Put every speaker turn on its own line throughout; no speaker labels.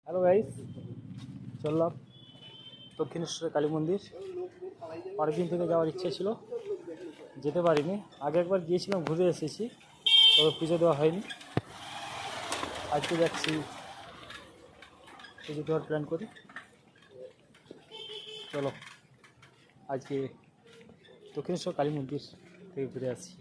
Hello guys, চললাম দক্ষিণেশ্বর কালী মন্দির। অনেকদিন থেকে যাওয়ার ইচ্ছে ছিল, যেতে পারিনি। আগে একবার গিয়েছিলাম, ঘুরে এসেছি, তবে পুজো দেওয়া হয়নি। আজকে যাচ্ছি, পুজো দেওয়ার প্ল্যান করি। চলো আজকে দক্ষিণেশ্বর কালী মন্দির থেকে ঘুরে আসি।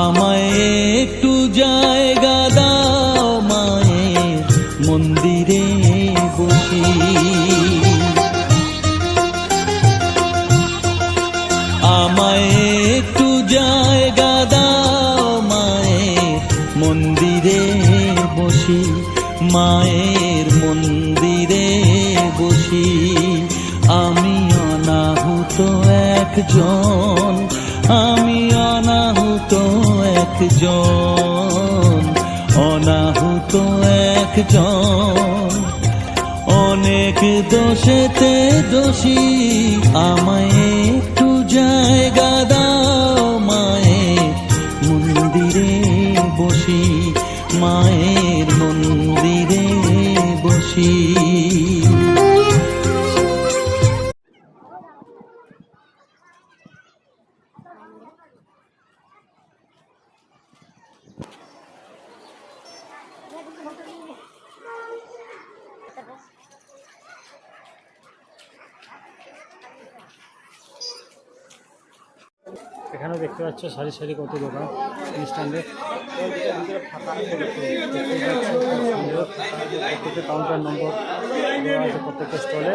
আমায় একটু জায়গা দাও মায়ের মন্দিরে বসি, আমায় একটু জায়গা দাও মায়ের মন্দিরে বসি, মায়ের মন্দিরে বসি। আমি অনাহুত একজন, আমি অনাহুত একজন, অনাহুত একজন। অনেক দোষেতে দোষী, আমায় একটু জায়গা দাও মায়ের মন্দিরে বসি, মায়ের মন্দিরে বসি।
এখানেও দেখতে পাচ্ছ সারি সারি কত দোকান স্ট্যান্ডে। প্রত্যেকটা কাউন্টার নম্বর দেওয়া আছে প্রত্যেকটা স্টলে।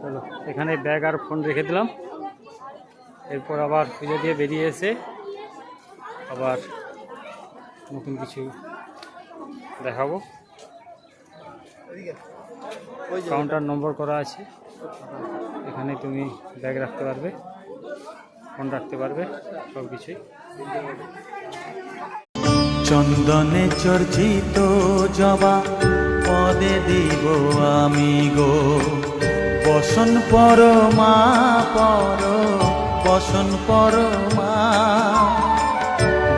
চলো, এখানে ব্যাগ আর ফোন রেখে দিলাম। এরপর আবার পুজো দিয়ে বেরিয়ে এসে আবার নতুন কিছু দেখাবো। কাউন্টার নম্বর করা আছে, এখানে তুমি ব্যাগ রাখতে পারবে, ফোন রাখতে পারবে, সব কিছুই।
চন্দনে চর্চিত জবা পদে দিব আমি গো, বসন পরমা পর, বসন পরমা,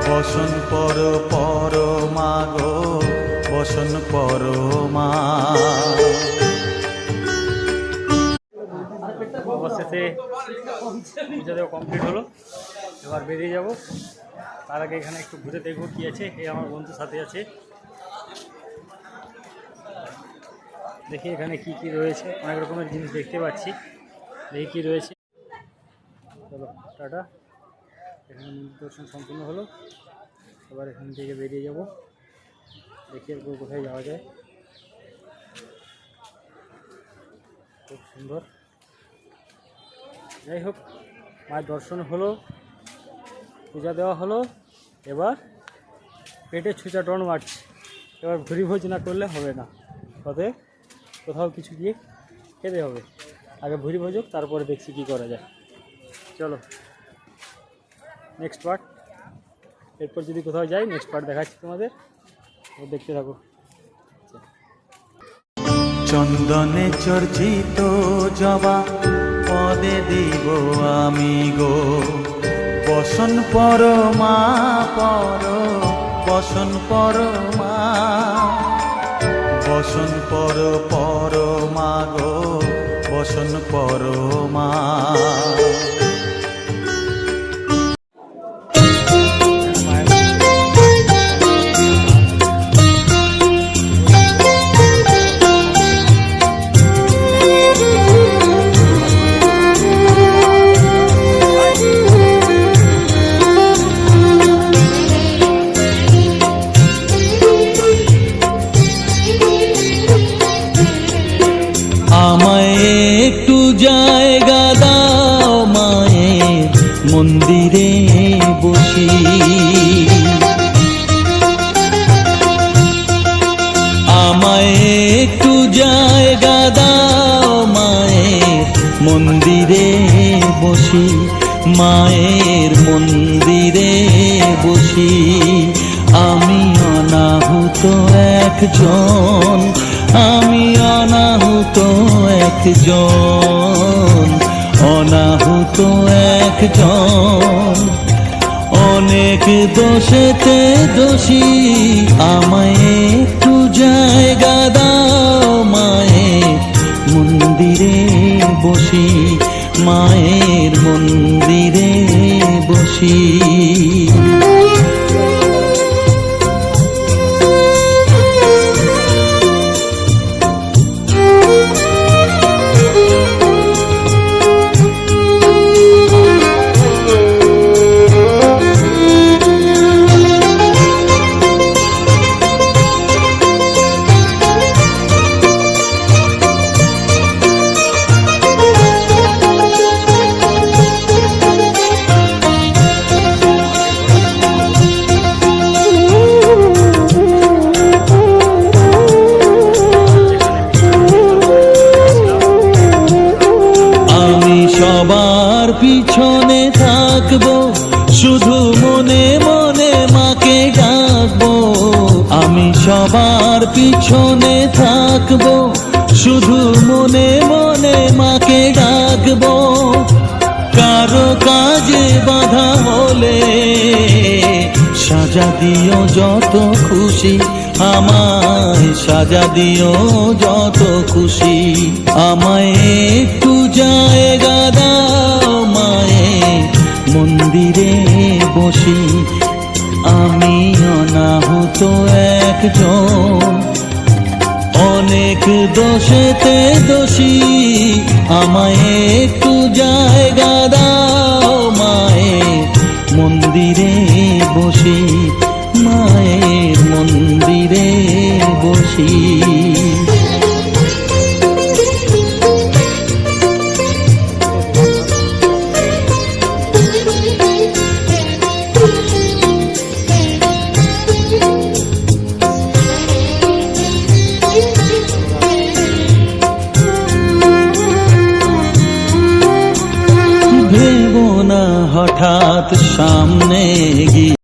বসন পর পরমা গো, বসন পরমা।
অবশেষে পূজা দেওয়া কমপ্লিট হলো, এবার বেরিয়ে যাব। তার আগে এখানে একটু ঘুরে দেখবো কী আছে। এই আমার বন্ধুর সাথে আছে, দেখি এখানে কি কি রয়েছে। অনেক রকমের জিনিস দেখতে পাচ্ছি, দেখি কী রয়েছে। চলো টাটা। এখানে মন্দির দর্শন সম্পূর্ণ হলো, এবার এখান থেকে বেরিয়ে যাব, দেখি এরপর কোথায় যাওয়া যায়। খুব সুন্দর। যাই হোক, মায়ের দর্শন হলো, পূজা দেওয়া হলো, এবার পেটে ছুঁচা টন মারছে। এবার ভুরি ভোজ না করলে হবে না, অতএব কোথাও কিছু গিয়ে খেতে হবে। আগে ভুরি ভোজ হোক, তারপরে দেখছি কী করা যায়। চলো নেক্সট পার্ট, এরপর যদি কোথাও যাই নেক্সট পার্ট দেখাচ্ছি তোমাদের, দেখতে থাকো।
চন্দনে চর্চিত জবা পদে দিব আমি গো, বসন পরমা পর, বসন পরমা, বসন পরমা গো, বসন পরমা। আমায় একটু জায়গা দাও মায়ের মন্দিরে বসি, আমায় একটু জায়গা দাও মায়ের মন্দিরে বসি, মায়ের মন্দিরে বসি। আমি অনাহুত একজন, আমি অনাহুত একজন, অনাহুত একজন, অনেক দোষেতে দোষী। আমায় একটু জায়গা দাও মায়ের মন্দিরে বসি, মায়ের মন্দিরে বসি। সবার পিছনে থাকবো, শুধু মনে মনে মাকে ডাকবো। আমি সবার পিছনে থাকবো, শুধু মনে মনে মাকে ডাকবো। কারো কাজে বাধা হলে সাজা দিও যত খুশি, আমায় সাজা দিও যত খুশি। আমায় একটু জায়গা দাও মায়ের মন্দিরে বসি, আমি অনাহুত একজন, অনেক দোষেতে দোষী। আমায় একটু জায়গা দাও মায়ের মন্দিরে বসি, মায়ের মন্দিরে বসি। ভেবো না হঠাৎ সামনে গিয়ে